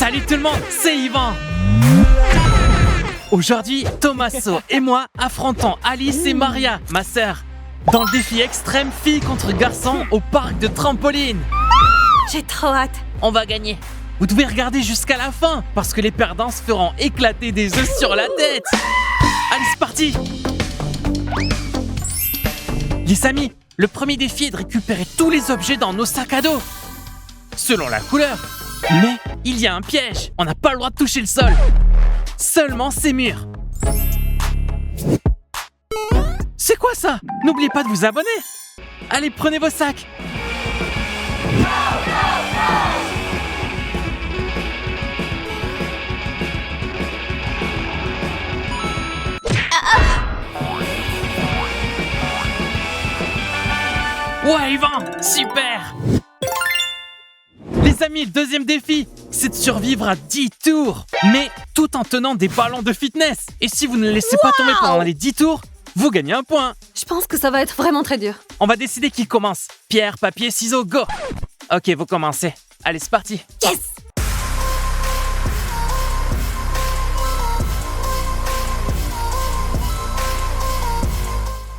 Salut tout le monde, c'est Yvan. Aujourd'hui, Tommaso et moi affrontons Alice et Maria, ma sœur, dans le défi extrême filles contre garçons au parc de trampoline. J'ai trop hâte. On va gagner. Vous devez regarder jusqu'à la fin, parce que les perdants se feront éclater des œufs sur la tête. Allez, c'est parti. Les amis, le premier défi est de récupérer tous les objets dans nos sacs à dos, selon la couleur. Mais il y a un piège, on n'a pas le droit de toucher le sol. Seulement ces murs. C'est quoi ça? N'oubliez pas de vous abonner. Allez, prenez vos sacs. Ouais, Yvan, super! Les amis, le deuxième défi, c'est de survivre à 10 tours, mais tout en tenant des ballons de fitness. Et si vous ne les laissez pas tomber pendant les 10 tours, vous gagnez un point. Je pense que ça va être vraiment très dur. On va décider qui commence. Pierre, papier, ciseaux, go! Ok, vous commencez. Allez, c'est parti. Yes!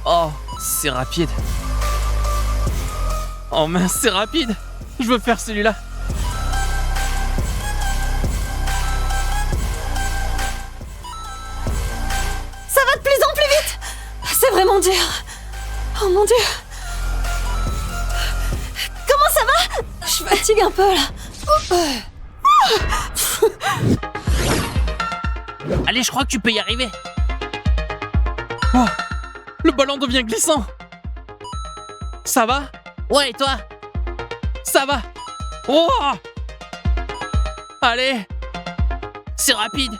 Oh, c'est rapide. Oh mince, c'est rapide. Je veux faire celui-là. Ça va de plus en plus vite. C'est vraiment dur. Oh mon Dieu. Comment ça va? Je fatigue un peu là. Allez, je crois que tu peux y arriver. Oh, le ballon devient glissant. Ça va? Ouais, et toi? Ça va? Oh! Allez! C'est rapide.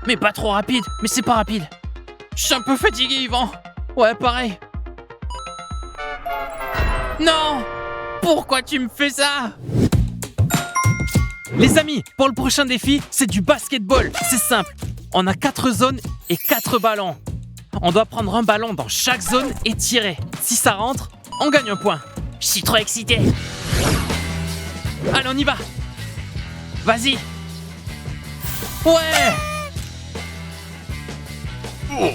Mais pas trop rapide, mais c'est pas rapide. Je suis un peu fatigué, Yvan. Ouais, pareil. Non! Pourquoi tu me fais ça? Les amis, pour le prochain défi, c'est du basketball. C'est simple. On a 4 zones et 4 ballons. On doit prendre un ballon dans chaque zone et tirer. Si ça rentre, on gagne un point. Je suis trop excité. Allez, on y va. Vas-y. Ouais.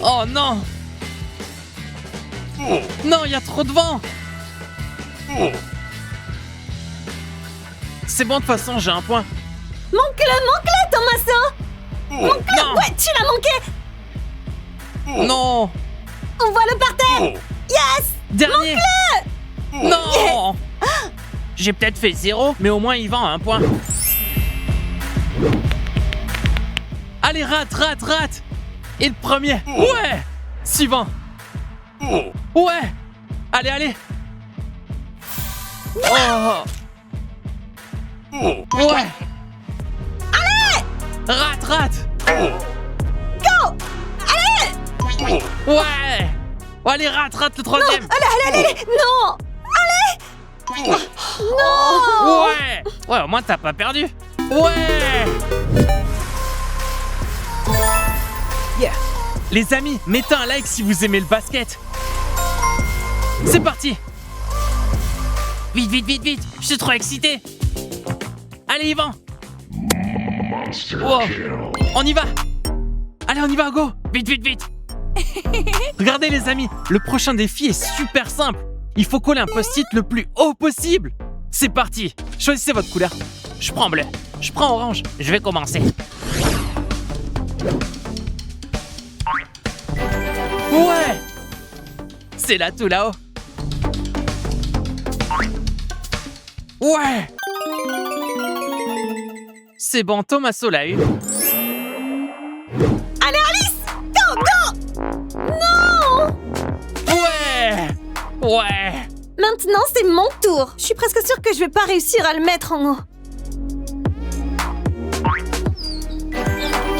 Oh non. Non, il y a trop de vent. C'est bon, de toute façon, j'ai un point. Manque-le, Tommaso. Manque-le. Non. Ouais, tu l'as manqué. Non. On voit le par terre. Yes. Dernier. Non. J'ai peut-être fait 0, mais au moins Yvan a un point. Allez, rate. Et le premier. Ouais. Suivant. Ouais. Allez. Oh. Ouais. Allez. Rate. Go. Allez. Ouais. Allez, rate le troisième. Allez. Non. Non. Ouais, au moins t'as pas perdu. Ouais. Yeah. Les amis, mettez un like si vous aimez le basket. C'est parti. Vite. Je suis trop excité. Allez, Yvan. Wow. On y va. Allez, on y va, go. Vite. Regardez les amis, le prochain défi est super simple. Il faut coller un post-it le plus haut possible. C'est parti. Choisissez votre couleur. Je prends bleu. Je prends orange. Je vais commencer. Ouais. C'est là tout là-haut. Ouais. C'est bon, Tommaso l'a eu. Allez, Alice. Go. Non. Ouais. Maintenant, c'est mon tour. Je suis presque sûre que je vais pas réussir à le mettre en haut.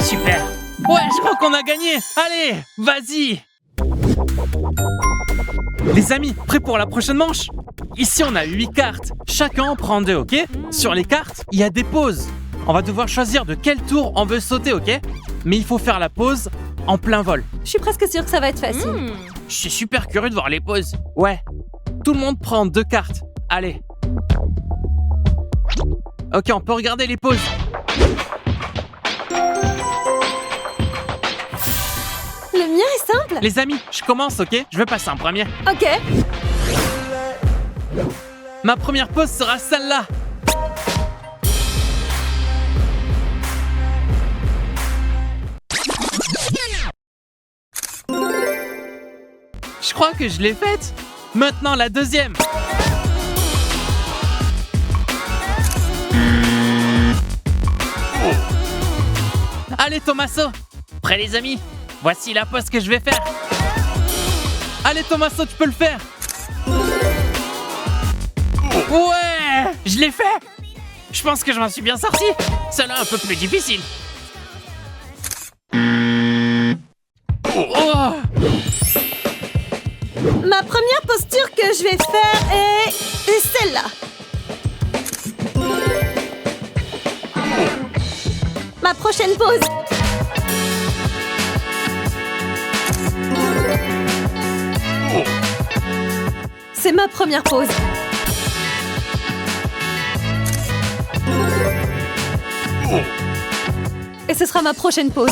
Super. Ouais, je crois qu'on a gagné. Allez, vas-y. Les amis, prêts pour la prochaine manche? Ici, on a 8 cartes. Chacun en prend 2, ok? Sur les cartes, il y a des pauses. On va devoir choisir de quel tour on veut sauter, ok? Mais il faut faire la pause en plein vol. Je suis presque sûre que ça va être facile. Je suis super curieux de voir les pauses. Ouais. Tout le monde prend 2 cartes. Allez. Ok, on peut regarder les pauses. Le mien est simple. Les amis, je commence, ok? Je vais passer en premier. Ok. Ma première pose sera celle-là. Je crois que je l'ai faite. Maintenant, la deuxième. Allez, Tommaso. Prêt, les amis? Voici la pose que je vais faire. Allez, Tommaso, tu peux le faire. Ouais, je l'ai fait. Je pense que je m'en suis bien sorti. Celle-là un peu plus difficile. Oh. Ma première posture que je vais faire est celle-là. Ma prochaine pose. C'est ma première pose. Et ce sera ma prochaine pose.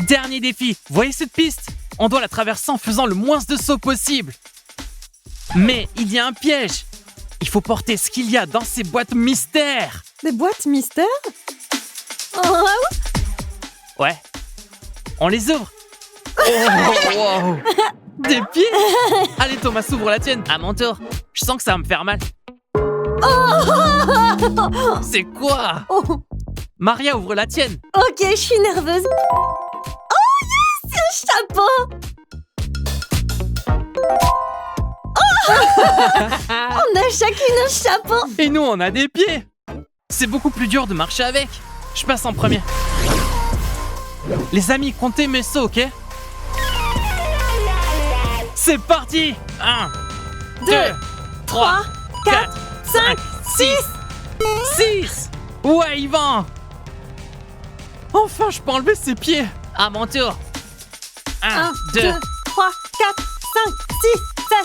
Dernier défi. Voyez cette piste? On doit la traverser en faisant le moins de sauts possible. Mais il y a un piège. Il faut porter ce qu'il y a dans ces boîtes mystères. Des boîtes mystères? Oh, Ouais. On les ouvre. Oh, wow. Des pieds? Allez, Thomas, ouvre la tienne. À mon tour. Je sens que ça va me faire mal. C'est quoi? oh. Maria, ouvre la tienne. Ok, je suis nerveuse. Oh yes, c'est un chapeau. On a chacune un chapeau. Et nous, on a des pieds. C'est beaucoup plus dur de marcher avec. Je passe en premier. Les amis, comptez mes sauts, ok? C'est parti! 1, 2, 3, 4, 5, 6! Ouais, Yvan! Enfin, je peux enlever ses pieds! À mon tour! 1, 2, 3, 4, 5, 6, 7,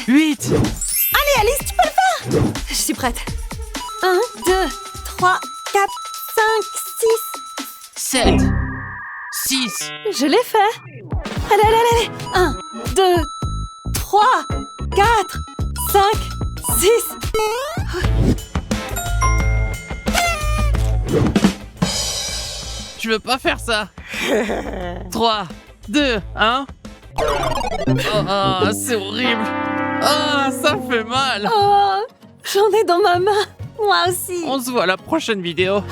8. 8! Allez, Alice, tu peux le faire. Je suis prête. 1, 2, 3, 4, 5, 7, 6. 6. Je l'ai fait. Allez, allez, allez. 1, 2, 3, 4, 5, 6. Je veux pas faire ça. 3, 2, 1. Oh, c'est horrible. Ah, ça fait mal. Oh, j'en ai dans ma main. Moi aussi. On se voit à la prochaine vidéo.